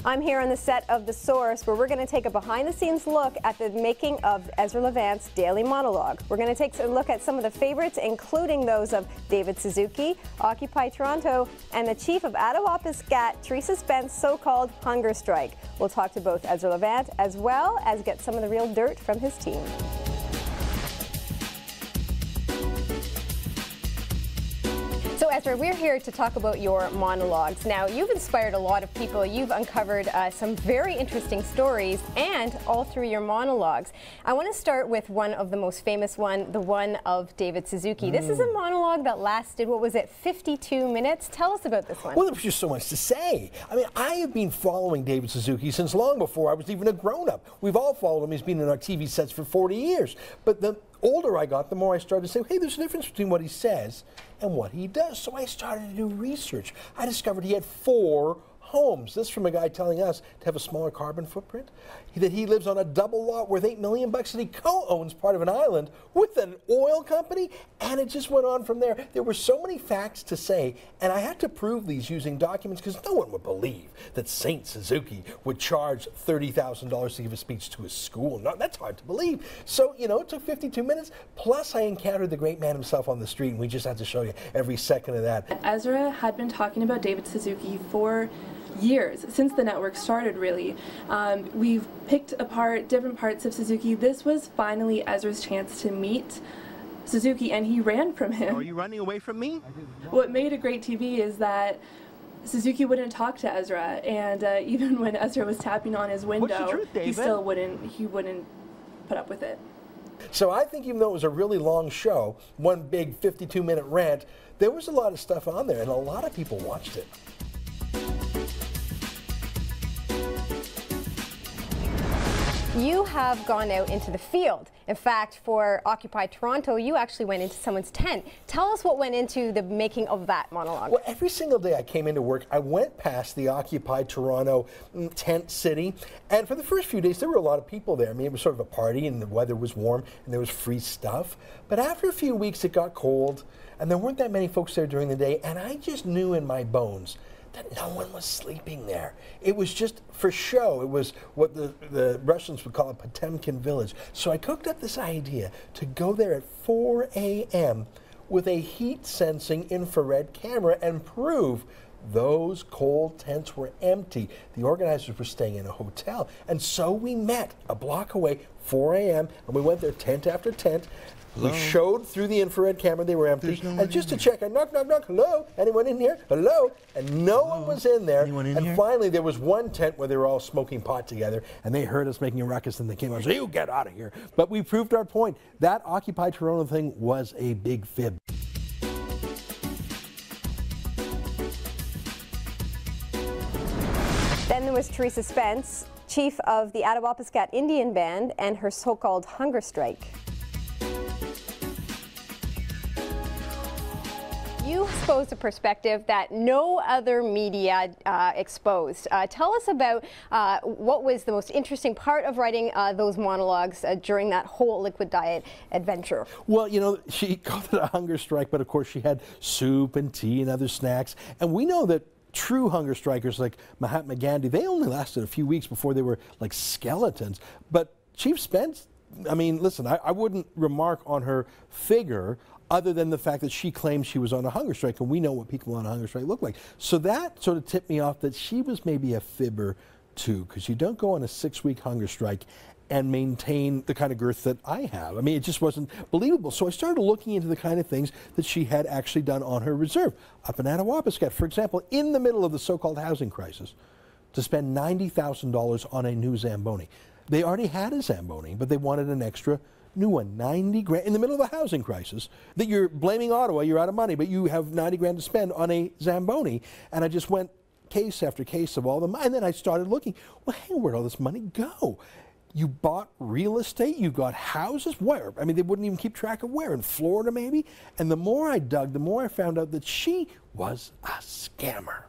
I'm here on the set of The Source, where we're going to take a behind-the-scenes look at the making of Ezra Levant's daily monologue. We're going to take a look at some of the favorites, including those of David Suzuki, Occupy Toronto, and the chief of Attawapiskat, Teresa Spence, so-called hunger strike. We'll talk to both Ezra Levant as well as get some of the real dirt from his team. So Ezra, we're here to talk about your monologues. Now, you've inspired a lot of people. You've uncovered some very interesting stories, and all through your monologues. I want to start with one of the most famous one, the one of David Suzuki. This is a monologue that lasted, what was it, 52 minutes? Tell us about this one. Well, there was just so much to say. I mean, I have been following David Suzuki since long before I was even a grown-up. We've all followed him. He's been in our TV sets for 40 years. But the older I got, the more I started to say, hey, there's a difference between what he says and what he does. So I started to do research. I discovered he had 4 homes. This from a guy telling us to have a smaller carbon footprint, that he lives on a double lot worth $8 million bucks, and he co-owns part of an island with an oil company, and it just went on from there. There were so many facts to say, and I had to prove these using documents because no one would believe that Saint Suzuki would charge $30,000 to give a speech to his school. No, that's hard to believe. So, you know, it took 52 minutes, plus I encountered the great man himself on the street, and we just had to show you every second of that. Ezra had been talking about David Suzuki for years, since the network started, really. We've picked apart different parts of Suzuki. This was finally Ezra's chance to meet Suzuki, and he ran from him. Are you running away from me? What made it great TV is that Suzuki wouldn't talk to Ezra, and even when Ezra was tapping on his window, What's the truth, David? he still wouldn't put up with it. So I think even though it was a really long show, one big 52-minute rant, there was a lot of stuff on there, and a lot of people watched it. You have gone out into the field. In fact, for Occupy Toronto, you actually went into someone's tent. Tell us what went into the making of that monologue. Well, every single day I came into work, I went past the Occupy Toronto tent city, and for the first few days, there were a lot of people there. I mean, it was sort of a party, and the weather was warm, and there was free stuff. But after a few weeks, it got cold, and there weren't that many folks there during the day, and I just knew in my bones that no one was sleeping there. It was just for show. It was what the Russians would call a Potemkin village. So I cooked up this idea to go there at 4 a.m. with a heat-sensing infrared camera and prove those cold tents were empty. The organizers were staying in a hotel. And so we met a block away, 4 a.m., and we went there tent after tent. Hello? We showed through the infrared camera they were empty, and just to check, I knock, knock, knock, hello, anyone in here? Hello? And no one was in there. And finally, there was one tent where they were all smoking pot together, and they heard us making a ruckus, and they came out and said, you get out of here. But we proved our point. That Occupy Toronto thing was a big fib. Then there was Teresa Spence, chief of the Attawapiskat Indian Band, and her so-called hunger strike. You exposed a perspective that no other media exposed. Tell us about what was the most interesting part of writing those monologues during that whole liquid diet adventure. Well, you know, she called it a hunger strike, but of course she had soup and tea and other snacks. And we know that true hunger strikers like Mahatma Gandhi, they only lasted a few weeks before they were like skeletons. But Chief Spence, I mean, listen, I wouldn't remark on her figure other than the fact that she claimed she was on a hunger strike, and we know what people on a hunger strike look like. So that sort of tipped me off that she was maybe a fibber too, because you don't go on a 6-week hunger strike and maintain the kind of girth that I have. I mean, it just wasn't believable. So I started looking into the kind of things that she had actually done on her reserve. Up in Attawapiskat, for example, in the middle of the so-called housing crisis, to spend $90,000 on a new Zamboni. They already had a Zamboni, but they wanted an extra new one, 90 grand, in the middle of a housing crisis, that you're blaming Ottawa, you're out of money, but you have 90 grand to spend on a Zamboni. And I just went case after case of all the money, and then I started looking, well, hey, where'd all this money go? You bought real estate, you got houses, where? I mean, they wouldn't even keep track of where, in Florida maybe? And the more I dug, the more I found out that she was a scammer.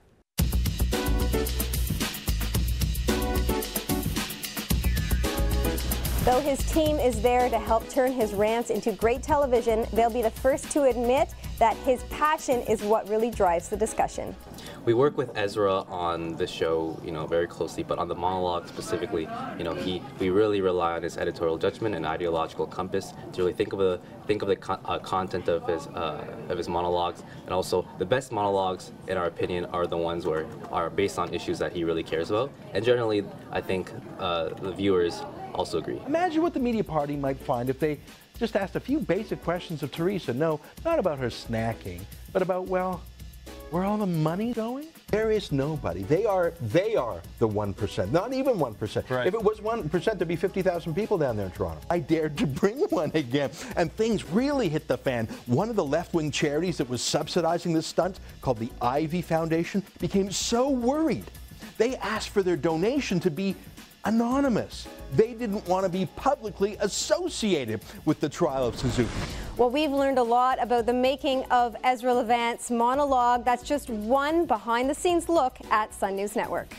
Though his team is there to help turn his rants into great television, they'll be the first to admit that his passion is what really drives the discussion. We work with Ezra on the show, very closely, but on the monologue specifically, we really rely on his editorial judgment and ideological compass to really think of the content of his monologues, and also the best monologues, in our opinion, are the ones where are based on issues that he really cares about, and generally, I think the viewers also agree. Imagine what the media party might find if they just asked a few basic questions of Teresa. No, not about her snacking, but about, well, where all the money going? There is nobody. They are the 1%, not even 1%. Right. If it was 1%, there'd be 50,000 people down there in Toronto. I dared to bring one again, and things really hit the fan. One of the left-wing charities that was subsidizing this stunt, called the Ivy Foundation, became so worried. They asked for their donation to be anonymous. They didn't want to be publicly associated with the trial of Suzuki. Well, we've learned a lot about the making of Ezra Levant's monologue. That's just one behind-the-scenes look at Sun News Network.